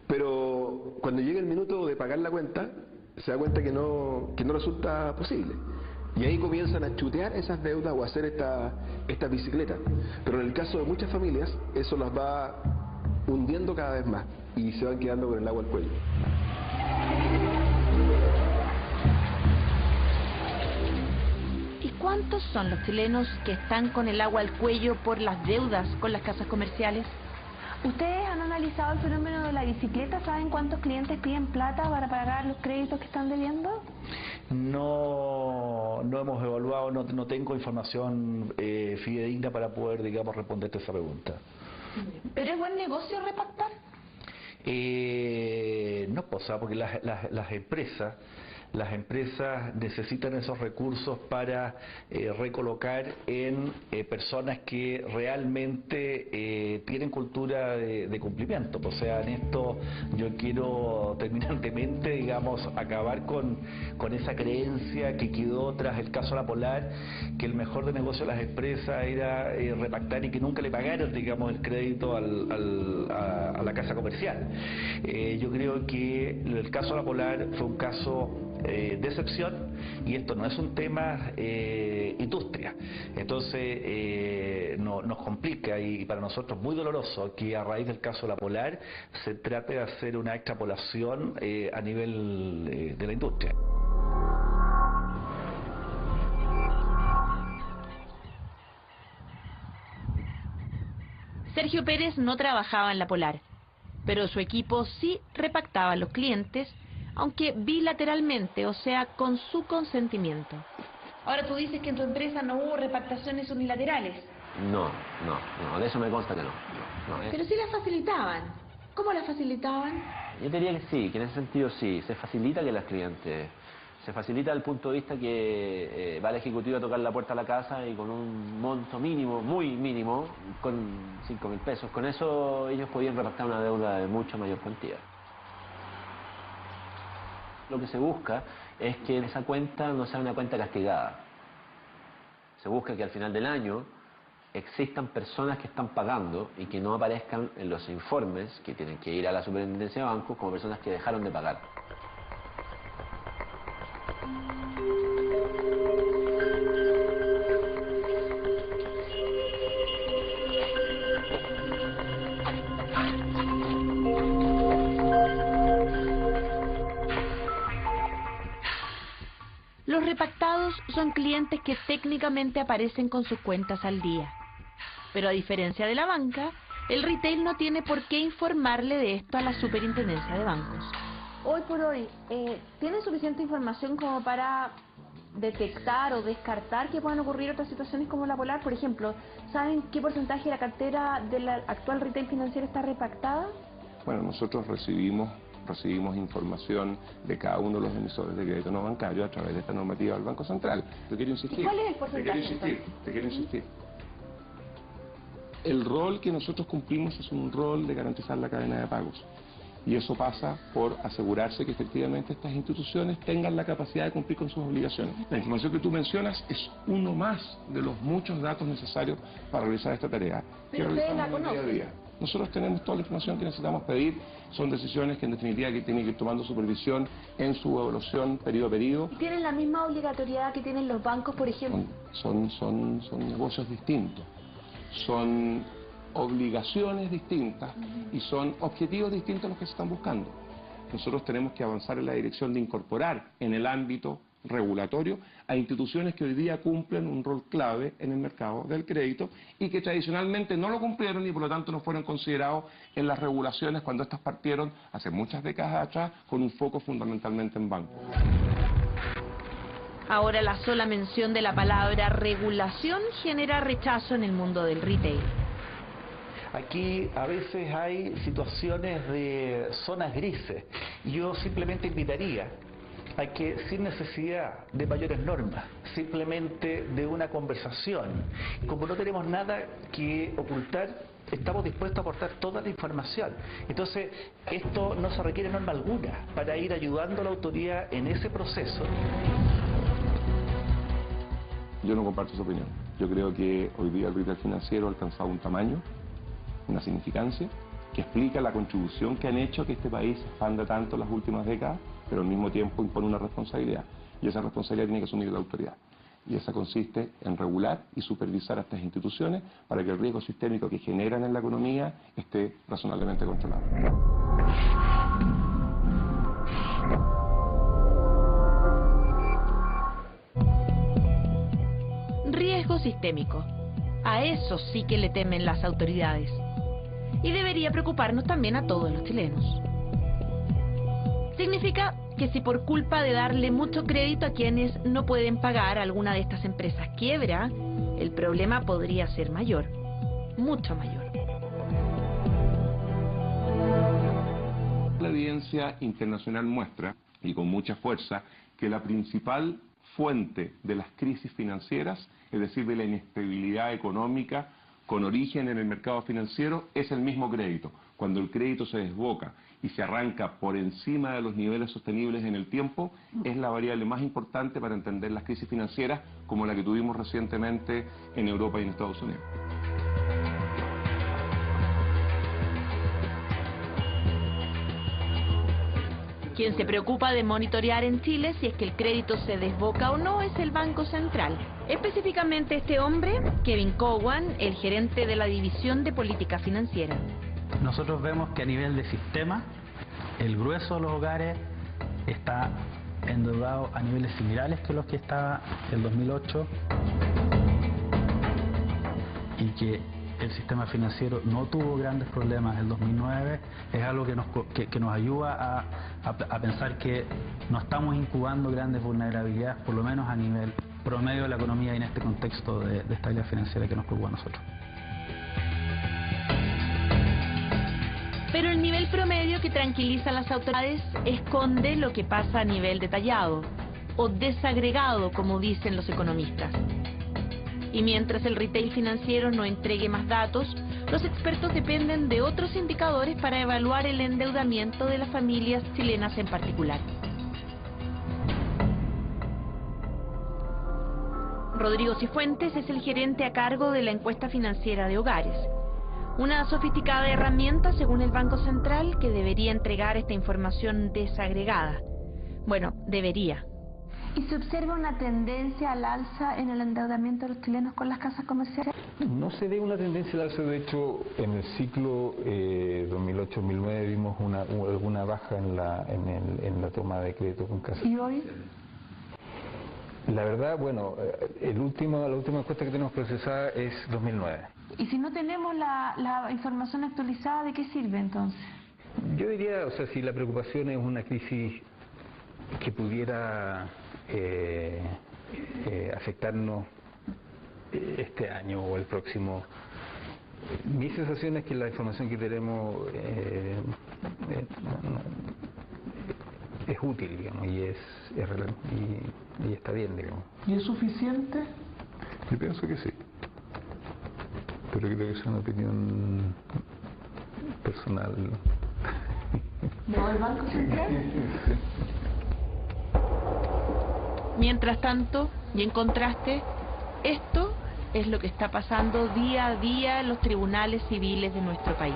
pero cuando llega el minuto de pagar la cuenta se da cuenta que no resulta posible. Y ahí comienzan a chutear esas deudas o a hacer esta bicicleta. Pero en el caso de muchas familias eso las va hundiendo cada vez más y se van quedando con el agua al cuello. ¿Y cuántos son los chilenos que están con el agua al cuello por las deudas con las casas comerciales? ¿Ustedes han analizado el fenómeno de la bicicleta? ¿Saben cuántos clientes piden plata para pagar los créditos que están debiendo? No hemos evaluado, no tengo información fidedigna para poder, digamos, responderte esa pregunta. ¿Pero es buen negocio repactar? No, pues, porque las empresas necesitan esos recursos para recolocar en personas que realmente tienen cultura de cumplimiento. O sea, en esto yo quiero terminantemente, digamos, acabar con esa creencia que quedó tras el caso La Polar, que el mejor de negocio de las empresas era repactar y que nunca le pagaran, digamos, el crédito a la casa comercial. Yo creo que el caso La Polar fue un caso de excepción y esto no es un tema industria. Entonces nos complica y para nosotros muy doloroso que a raíz del caso La Polar se trate de hacer una extrapolación a nivel de la industria. Sergio Pérez no trabajaba en La Polar, pero su equipo sí repactaba a los clientes, aunque bilateralmente, o sea, con su consentimiento. Ahora tú dices que en tu empresa no hubo repactaciones unilaterales. No, de eso me consta que no. Pero sí las facilitaban. ¿Cómo las facilitaban? Yo diría que sí, que en ese sentido sí, se facilita que las clientes, se facilita desde el punto de vista que va el ejecutivo a tocar la puerta a la casa y con un monto mínimo, muy mínimo, con 5.000 pesos, con eso ellos podían repactar una deuda de mucha mayor cuantía. Lo que se busca es que esa cuenta no sea una cuenta castigada. Se busca que al final del año existan personas que están pagando y que no aparezcan en los informes que tienen que ir a la superintendencia de bancos como personas que dejaron de pagar. Los repactados son clientes que técnicamente aparecen con sus cuentas al día. Pero a diferencia de la banca, el retail no tiene por qué informarle de esto a la superintendencia de bancos. Hoy por hoy, ¿tienen suficiente información como para detectar o descartar que puedan ocurrir otras situaciones como La Polar? Por ejemplo, ¿saben qué porcentaje de la cartera del actual retail financiero está repactada? Bueno, nosotros recibimos recibimos información de cada uno de los emisores de crédito no bancario a través de esta normativa del Banco Central. Te quiero insistir. ¿Cuál es el porcentaje? Te quiero insistir. El rol que nosotros cumplimos es un rol de garantizar la cadena de pagos. Y eso pasa por asegurarse que efectivamente estas instituciones tengan la capacidad de cumplir con sus obligaciones. La información que tú mencionas es uno más de los muchos datos necesarios para realizar esta tarea. Pero ustedes la conocen. Nosotros tenemos toda la información que necesitamos pedir, son decisiones que en definitiva que tienen que ir tomando supervisión en su evaluación periodo a periodo. ¿Tienen la misma obligatoriedad que tienen los bancos, por ejemplo? Son negocios distintos, son obligaciones distintas y son objetivos distintos los que se están buscando. Nosotros tenemos que avanzar en la dirección de incorporar en el ámbito regulatorio a instituciones que hoy día cumplen un rol clave en el mercado del crédito y que tradicionalmente no lo cumplieron y por lo tanto no fueron considerados en las regulaciones cuando estas partieron hace muchas décadas atrás con un foco fundamentalmente en bancos. Ahora la sola mención de la palabra regulación genera rechazo en el mundo del retail. Aquí a veces hay situaciones de zonas grises. Yo simplemente invitaría a que sin necesidad de mayores normas, simplemente de una conversación, como no tenemos nada que ocultar, estamos dispuestos a aportar toda la información. Entonces, esto no se requiere norma alguna para ir ayudando a la autoridad en ese proceso. Yo no comparto esa opinión. Yo creo que hoy día el retail financiero ha alcanzado un tamaño, una significancia, que explica la contribución que han hecho que este país expanda tanto en las últimas décadas, pero al mismo tiempo impone una responsabilidad. Y esa responsabilidad tiene que asumir la autoridad. Y esa consiste en regular y supervisar a estas instituciones para que el riesgo sistémico que generan en la economía esté razonablemente controlado. Riesgo sistémico. A eso sí que le temen las autoridades. Y debería preocuparnos también a todos los chilenos. Significa que si por culpa de darle mucho crédito a quienes no pueden pagar, alguna de estas empresas quiebra, el problema podría ser mayor, mucho mayor. La evidencia internacional muestra, y con mucha fuerza, que la principal fuente de las crisis financieras, es decir, de la inestabilidad económica con origen en el mercado financiero, es el mismo crédito. Cuando el crédito se desboca y se arranca por encima de los niveles sostenibles en el tiempo, es la variable más importante para entender las crisis financieras como la que tuvimos recientemente en Europa y en Estados Unidos. Quien se preocupa de monitorear en Chile si es que el crédito se desboca o no es el Banco Central. Específicamente este hombre, Kevin Cowan, el gerente de la División de Política Financiera. Nosotros vemos que a nivel de sistema, el grueso de los hogares está endeudado a niveles similares que los que estaba en 2008 y que el sistema financiero no tuvo grandes problemas en el 2009, es algo que nos ayuda a pensar que no estamos incubando grandes vulnerabilidades, por lo menos a nivel promedio de la economía y en este contexto de estabilidad financiera que nos preocupa a nosotros. Pero el nivel promedio que tranquiliza a las autoridades esconde lo que pasa a nivel detallado, o desagregado, como dicen los economistas. Y mientras el retail financiero no entregue más datos, los expertos dependen de otros indicadores para evaluar el endeudamiento de las familias chilenas en particular. Rodrigo Cifuentes es el gerente a cargo de la encuesta financiera de hogares. Una sofisticada herramienta, según el Banco Central, que debería entregar esta información desagregada. Bueno, debería. ¿Y se observa una tendencia al alza en el endeudamiento de los chilenos con las casas comerciales? No se ve una tendencia al alza, de hecho, en el ciclo 2008-2009 vimos alguna baja en la toma de crédito con casas. ¿Y hoy? La verdad, bueno, la última encuesta que tenemos procesada es 2009. ¿Y si no tenemos la información actualizada, de qué sirve entonces? Yo diría, o sea, si la preocupación es una crisis que pudiera afectarnos este año o el próximo, mi sensación es que la información que tenemos es útil, digamos, y está bien, digamos. ¿Y es suficiente? Yo pienso que sí, pero creo que es una opinión personal. ¿No el Banco Central? Mientras tanto, y en contraste, esto es lo que está pasando día a día en los tribunales civiles de nuestro país.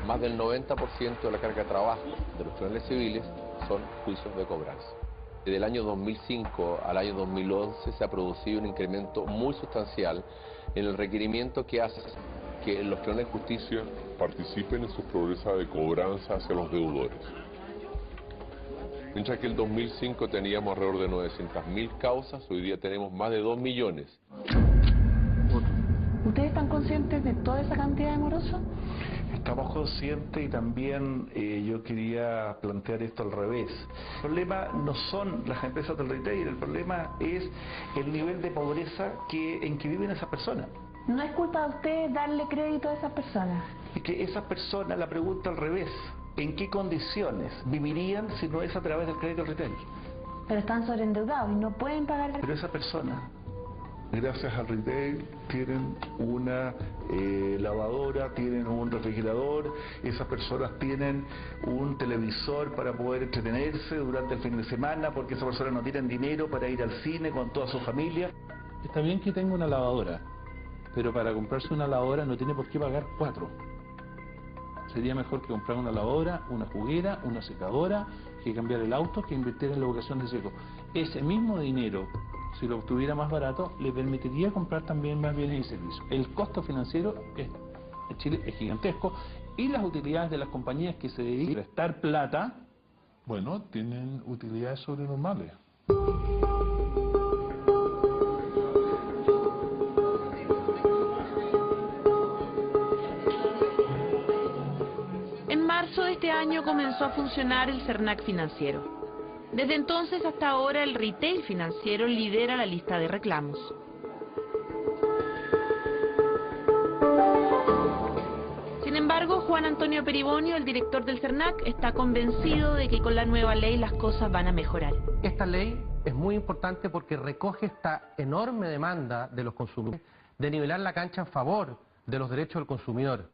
Más del 90% de la carga de trabajo de los tribunales civiles son juicios de cobranza. Desde el año 2005 al año 2011 se ha producido un incremento muy sustancial en el requerimiento que hace que los tribunales de justicia participen en sus progresas de cobranza hacia los deudores. Mientras que en el 2005 teníamos alrededor de 900.000 causas, hoy día tenemos más de 2 millones. ¿Ustedes están conscientes de toda esa cantidad de morosos? Estamos conscientes y también yo quería plantear esto al revés. El problema no son las empresas del retail, el problema es el nivel de pobreza en que viven esas personas. No es culpa de ustedes darle crédito a esas personas. Es que esas personas, la pregunta al revés, ¿en qué condiciones vivirían si no es a través del crédito al retail? Pero están sobreendeudados y no pueden pagar. Pero esa persona, gracias al retail, tienen una lavadora, tienen un refrigerador, esas personas tienen un televisor para poder entretenerse durante el fin de semana, porque esas personas no tienen dinero para ir al cine con toda su familia. Está bien que tenga una lavadora, pero para comprarse una lavadora no tiene por qué pagar 4. Sería mejor que comprar una lavadora, una juguera, una secadora, que cambiar el auto, que invertir en la educación de seco. Ese mismo dinero, si lo obtuviera más barato, le permitiría comprar también más bienes y servicios. El costo financiero en Chile es gigantesco y las utilidades de las compañías que se dedican a prestar plata, bueno, tienen utilidades sobrenormales. En marzo de este año comenzó a funcionar el CERNAC financiero. Desde entonces hasta ahora el retail financiero lidera la lista de reclamos. Sin embargo, Juan Antonio Peribonio, el director del CERNAC, está convencido de que con la nueva ley las cosas van a mejorar. Esta ley es muy importante porque recoge esta enorme demanda de los consumidores de nivelar la cancha en favor de los derechos del consumidor.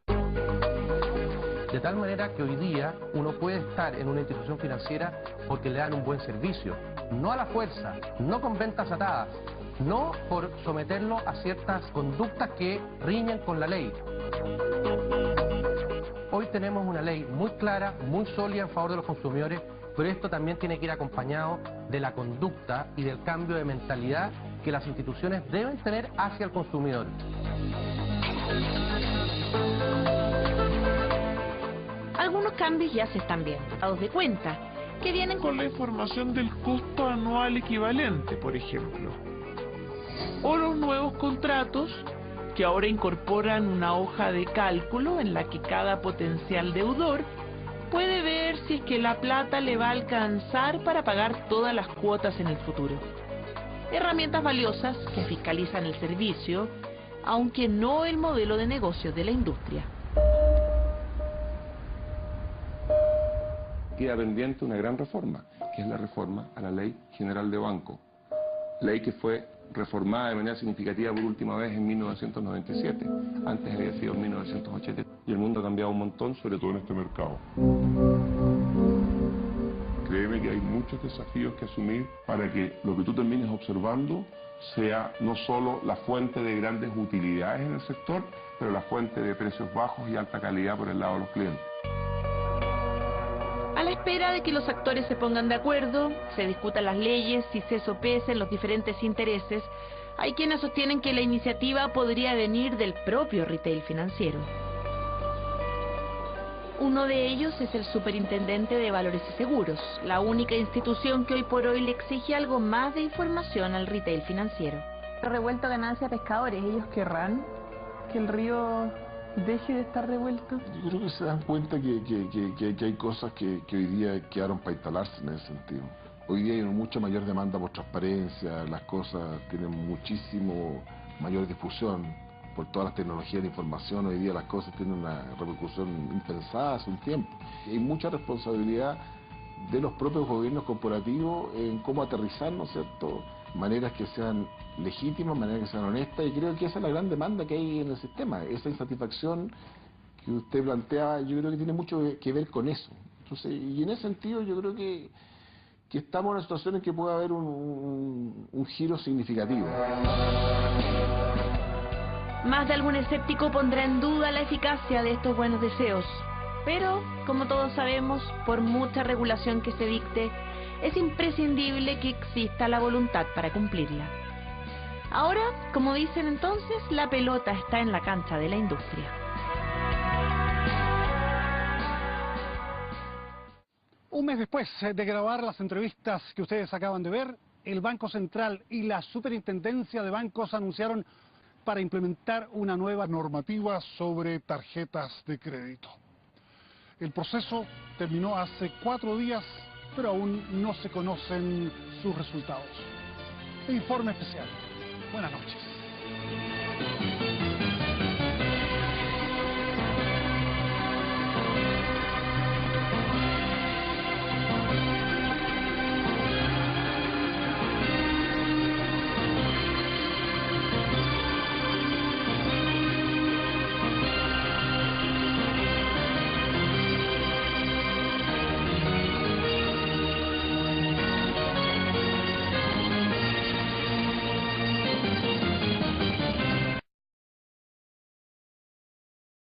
De tal manera que hoy día uno puede estar en una institución financiera porque le dan un buen servicio, no a la fuerza, no con ventas atadas, no por someterlo a ciertas conductas que riñen con la ley. Hoy tenemos una ley muy clara, muy sólida en favor de los consumidores, pero esto también tiene que ir acompañado de la conducta y del cambio de mentalidad que las instituciones deben tener hacia el consumidor. Algunos cambios ya se están viendo, dados de cuenta, que vienen con la información del costo anual equivalente, por ejemplo. O los nuevos contratos que ahora incorporan una hoja de cálculo en la que cada potencial deudor puede ver si es que la plata le va a alcanzar para pagar todas las cuotas en el futuro. Herramientas valiosas que fiscalizan el servicio, aunque no el modelo de negocio de la industria. Queda pendiente una gran reforma, que es la reforma a la Ley General de Banco. Ley que fue reformada de manera significativa por última vez en 1997. Antes había sido en 1980. Y el mundo ha cambiado un montón, sobre todo en este mercado. Créeme que hay muchos desafíos que asumir para que lo que tú termines observando sea no solo la fuente de grandes utilidades en el sector, pero la fuente de precios bajos y alta calidad por el lado de los clientes. A la espera de que los actores se pongan de acuerdo, se discutan las leyes y se sopesen los diferentes intereses, hay quienes sostienen que la iniciativa podría venir del propio retail financiero. Uno de ellos es el Superintendente de Valores y Seguros, la única institución que hoy por hoy le exige algo más de información al retail financiero. Revuelto ganancia a pescadores, ¿ellos querrán que el río deje de estar revuelto? Yo creo que se dan cuenta que hay cosas que hoy día quedaron para instalarse en ese sentido. Hoy día hay una mucha mayor demanda por transparencia, las cosas tienen muchísimo mayor difusión. por todas las tecnologías de información, hoy día las cosas tienen una repercusión impensada hace un tiempo. Y hay mucha responsabilidad de los propios gobiernos corporativos en cómo aterrizar, ¿no es cierto?, maneras que sean legítimas, maneras que sean honestas, y creo que esa es la gran demanda que hay en el sistema. Esa insatisfacción que usted planteaba, yo creo que tiene mucho que ver con eso. Entonces, y en ese sentido yo creo que estamos en una situación en que puede haber un giro significativo. Más de algún escéptico pondrá en duda la eficacia de estos buenos deseos. Pero, como todos sabemos, por mucha regulación que se dicte, es imprescindible que exista la voluntad para cumplirla. Ahora, como dicen entonces, la pelota está en la cancha de la industria. Un mes después de grabar las entrevistas que ustedes acaban de ver, el Banco Central y la Superintendencia de Bancos anunciaron para implementar una nueva normativa sobre tarjetas de crédito. El proceso terminó hace 4 días, pero aún no se conocen sus resultados. Informe especial. Buenas noches.